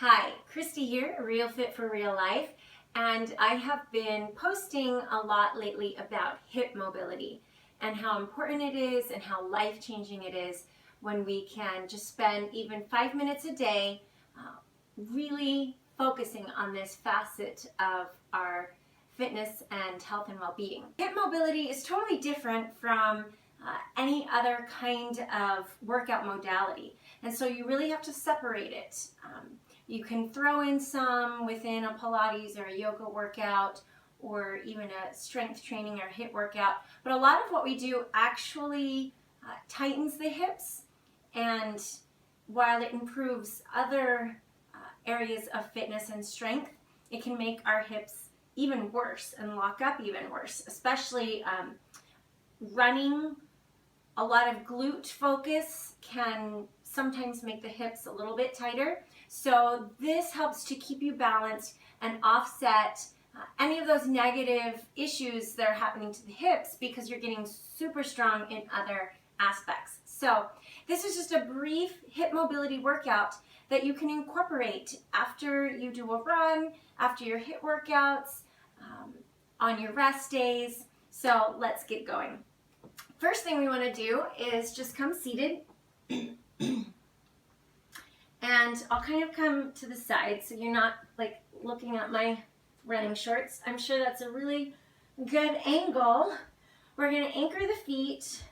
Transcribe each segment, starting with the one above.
Hi, Christy here, Real Fit for Real Life, and I have been posting a lot lately about hip mobility and how important it is and how life-changing it is when we can just spend even 5 minutes a day really focusing on this facet of our fitness and health and well-being. Hip mobility is totally different from any other kind of workout modality, and so you really have to separate it. You can throw in some within a Pilates or a yoga workout or even a strength training or HIIT workout, but a lot of what we do actually tightens the hips, and while it improves other areas of fitness and strength, it can make our hips even worse and lock up even worse, especially running. A lot of glute focus can sometimes make the hips a little bit tighter. So this helps to keep you balanced and offset any of those negative issues that are happening to the hips because you're getting super strong in other aspects. So this is just a brief hip mobility workout that you can incorporate after you do a run, after your HIIT workouts, on your rest days. So let's get going. First thing we want to do is just come seated, and I'll kind of come to the side so you're not like looking at my running shorts. I'm sure that's a really good angle. We're going to anchor the feet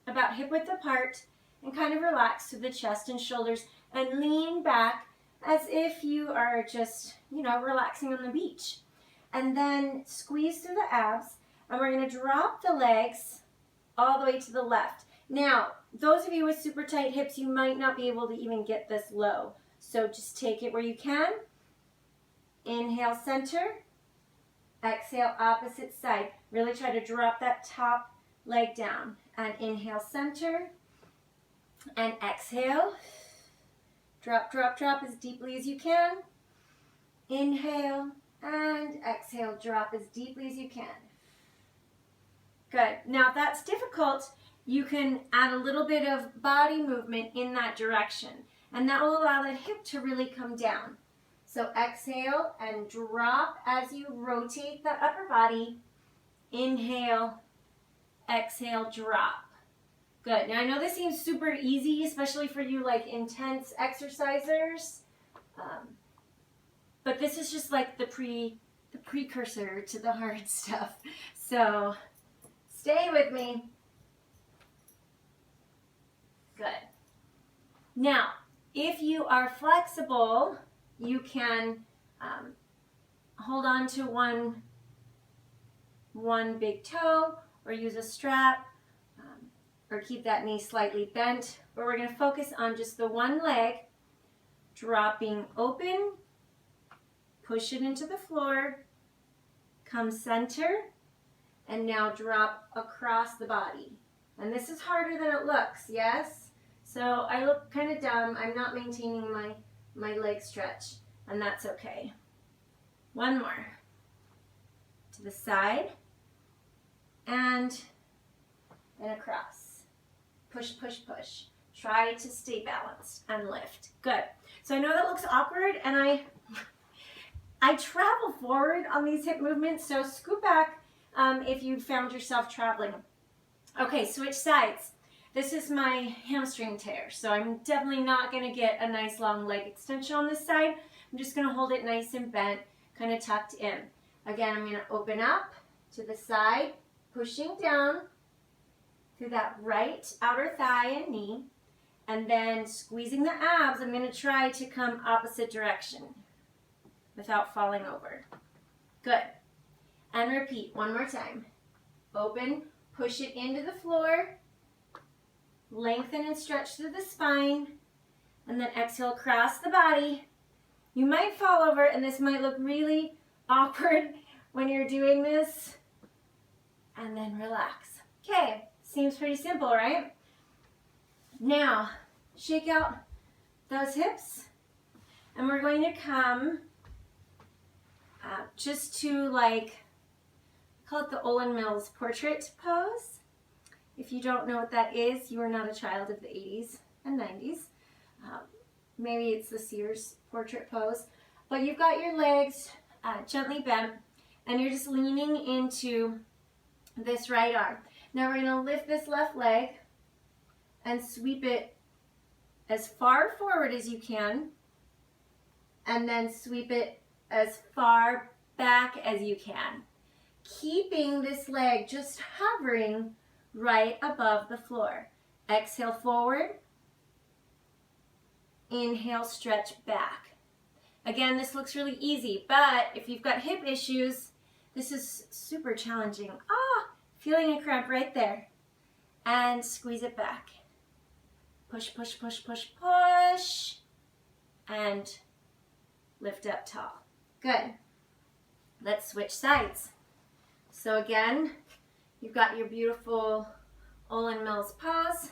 about hip width apart and kind of relax through the chest and shoulders and lean back as if you are just, relaxing on the beach. And then squeeze through the abs, and we're going to drop the legs all the way to the left. Now, those of you with super tight hips, you might not be able to even get this low. So just take it where you can. Inhale, center. Exhale, opposite side. Really try to drop that top leg down. And inhale, center. And exhale. Drop, drop, drop as deeply as you can. Inhale and exhale. Drop as deeply as you can. Good. Now, if that's difficult, you can add a little bit of body movement in that direction, and that will allow that hip to really come down. So exhale and drop as you rotate the upper body. Inhale, exhale, drop. Good. Now, I know this seems super easy, especially for you like intense exercisers, but this is just like the precursor to the hard stuff. So stay with me. Good. Now, if you are flexible, you can hold on to one big toe or use a strap or keep that knee slightly bent. But we're going to focus on just the one leg, dropping open, push it into the floor, come center, and now drop across the body. And this is harder than it looks, yes? So I look kind of dumb. I'm not maintaining my leg stretch, and that's okay. One more. To the side, and across. Push, push, push. Try to stay balanced and lift. Good. So I know that looks awkward, and I travel forward on these hip movements, so scoot back if you found yourself traveling. Okay, switch sides. This is my hamstring tear, so I'm definitely not going to get a nice long leg extension on this side. I'm just going to hold it nice and bent, kind of tucked in. Again, I'm going to open up to the side, pushing down through that right outer thigh and knee, and then squeezing the abs. I'm going to try to come opposite direction without falling over. Good. And repeat one more time. Open, push it into the floor, lengthen and stretch through the spine, and then exhale across the body. You might fall over, and this might look really awkward when you're doing this, and then relax. Okay, seems pretty simple, right? Now, shake out those hips, and we're going to come just to call it the Olin Mills portrait pose. If you don't know what that is, you are not a child of the 80s and 90s. Maybe it's the Sears portrait pose. But you've got your legs gently bent, and you're just leaning into this right arm. Now we're going to lift this left leg and sweep it as far forward as you can, and then sweep it as far back as you can, keeping this leg just hovering right above the floor. Exhale forward. Inhale, stretch back. Again, this looks really easy, but if you've got hip issues, this is super challenging. Feeling a cramp right there. And squeeze it back. Push, push, push, push, push. And lift up tall. Good. Let's switch sides. So again, you've got your beautiful Olin Mills pose.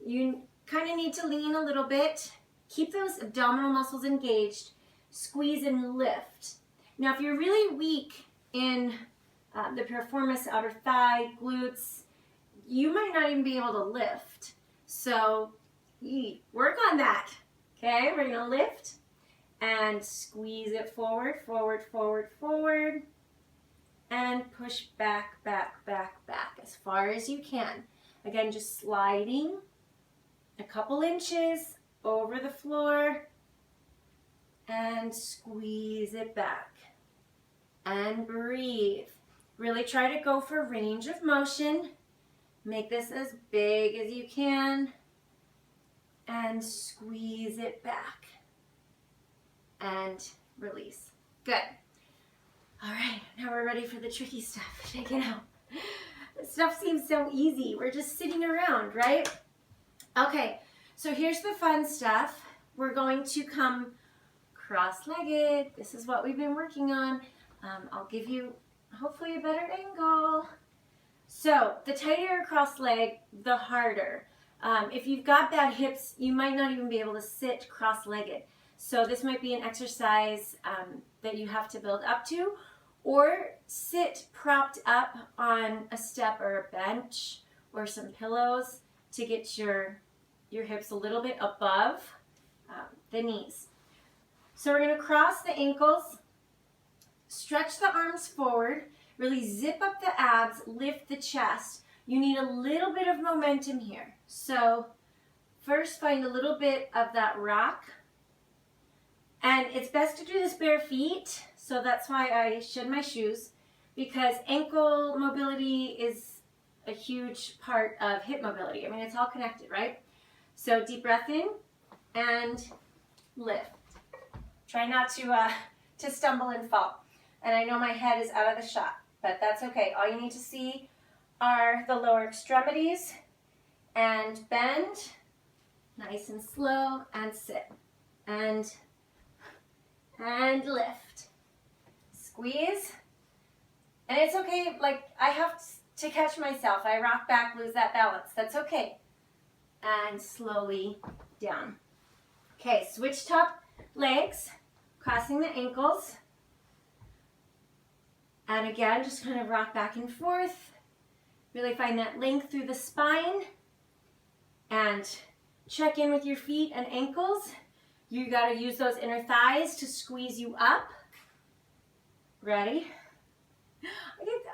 You kind of need to lean a little bit. Keep those abdominal muscles engaged. Squeeze and lift. Now, if you're really weak in the piriformis, outer thigh, glutes, you might not even be able to lift. So work on that. Okay, we're going to lift and squeeze it forward, forward, forward, forward, and push back, back, back, back as far as you can. Again, just sliding a couple inches over the floor and squeeze it back and breathe. Really try to go for range of motion. Make this as big as you can and squeeze it back and release. Good. All right, now we're ready for the tricky stuff. Check it out. This stuff seems so easy. We're just sitting around, right? Okay, so here's the fun stuff. We're going to come cross-legged. This is what we've been working on. I'll give you hopefully a better angle. So the tighter your cross leg, the harder. If you've got bad hips, you might not even be able to sit cross-legged. So this might be an exercise that you have to build up to, or sit propped up on a step or a bench or some pillows to get your hips a little bit above the knees. So we're going to cross the ankles, stretch the arms forward, really zip up the abs, lift the chest. You need a little bit of momentum here. So first find a little bit of that rock. And it's best to do this bare feet, so that's why I shed my shoes, because ankle mobility is a huge part of hip mobility. I mean, it's all connected, right? So deep breath in and lift. Try not to stumble and fall. And I know my head is out of the shot, but that's okay. All you need to see are the lower extremities, and bend, nice and slow, and sit, and lift. Squeeze. And it's okay, like I have to catch myself. I rock back, lose that balance. That's okay. And slowly down. Okay, switch top legs, crossing the ankles. And again, just kind of rock back and forth. Really find that length through the spine. And check in with your feet and ankles. You got to use those inner thighs to squeeze you up. Ready?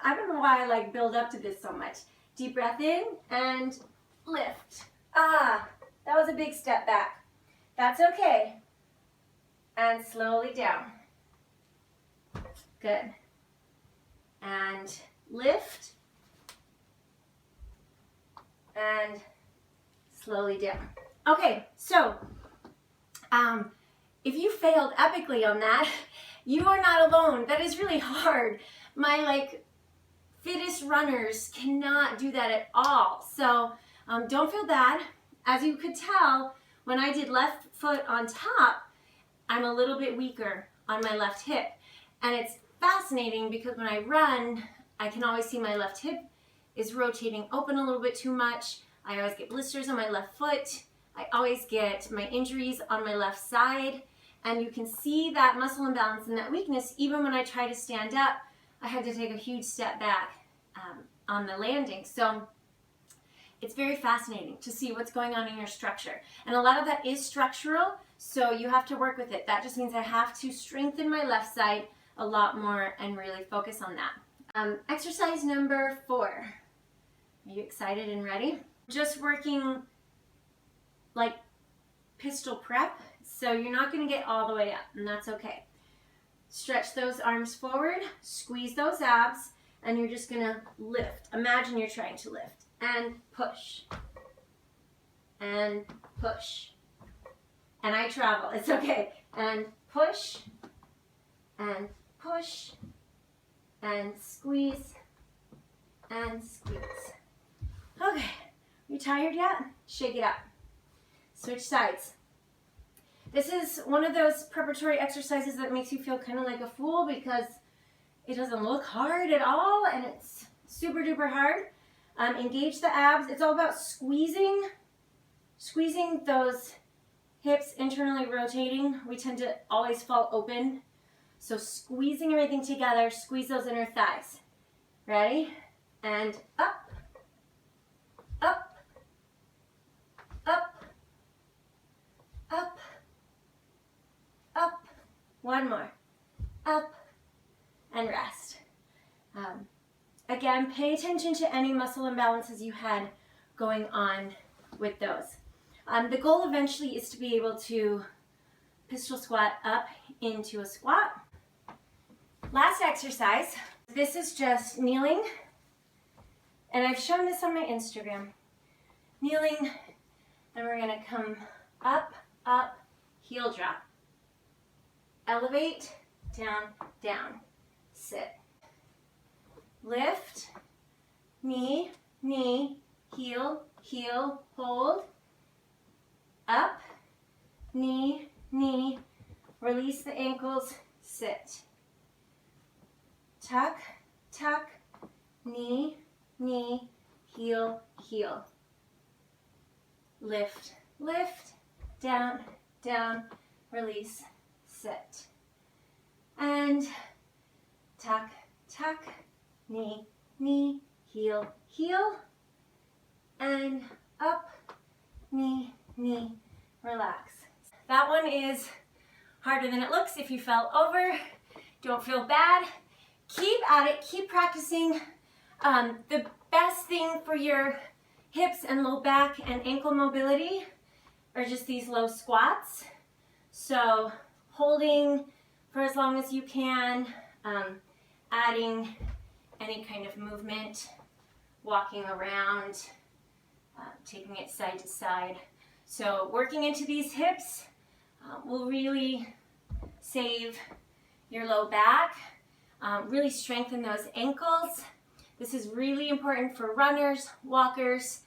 I don't know why I build up to this so much. Deep breath in and lift. That was a big step back. That's okay. And slowly down. Good. And lift. And slowly down. Okay, so if you failed epically on that, you are not alone. That is really hard. My fittest runners cannot do that at all. So don't feel bad. As you could tell, when I did left foot on top, I'm a little bit weaker on my left hip. And it's fascinating because when I run, I can always see my left hip is rotating open a little bit too much. I always get blisters on my left foot. I always get my injuries on my left side. And you can see that muscle imbalance and that weakness. Even when I try to stand up, I had to take a huge step back on the landing. So it's very fascinating to see what's going on in your structure. And a lot of that is structural. So you have to work with it. That just means I have to strengthen my left side a lot more and really focus on that. Exercise number 4. Are you excited and ready? Just working like pistol prep, so you're not going to get all the way up, and that's okay. Stretch those arms forward, squeeze those abs, and you're just going to lift. Imagine you're trying to lift, and push, and push. And I travel, it's okay. And push, and push, and squeeze, and squeeze. Okay, you tired yet? Shake it up. Switch sides. This is one of those preparatory exercises that makes you feel kind of like a fool because it doesn't look hard at all and it's super duper hard. Engage the abs. It's all about squeezing those hips internally rotating. We tend to always fall open. So squeezing everything together, squeeze those inner thighs. Ready? And up, up, up, up, up. One more. Up and rest. Again, pay attention to any muscle imbalances you had going on with those. The goal eventually is to be able to pistol squat up into a squat. Last exercise. This is just kneeling, and I've shown this on my Instagram. Kneeling, and we're gonna come up, up, heel drop. Elevate, down, down, sit. Lift, knee, knee, heel, heel, hold. Up, knee, knee, release the ankles, sit. Tuck, tuck, knee, knee, heel, heel. Lift, lift, down, down, release, sit. And tuck, tuck, knee, knee, heel, heel. And up, knee, knee, relax. That one is harder than it looks. If you fell over, don't feel bad. Keep at it, keep practicing. The best thing for your hips and low back and ankle mobility are just these low squats. So holding for as long as you can, adding any kind of movement, walking around, taking it side to side. So working into these hips will really save your low back, really strengthen those ankles. This is really important for runners, walkers,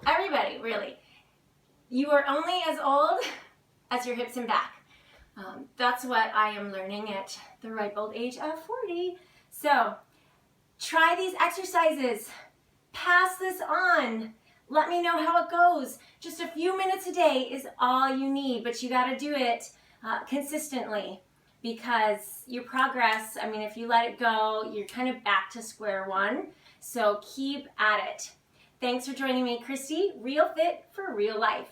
everybody really. You are only as old as your hips and back. That's what I am learning at the ripe old age of 40. So try these exercises, pass this on. Let me know how it goes. Just a few minutes a day is all you need, but you got to do it consistently because your progress, I mean, if you let it go, you're kind of back to square one. So keep at it. Thanks for joining me, Christy. Real Fit for Real Life.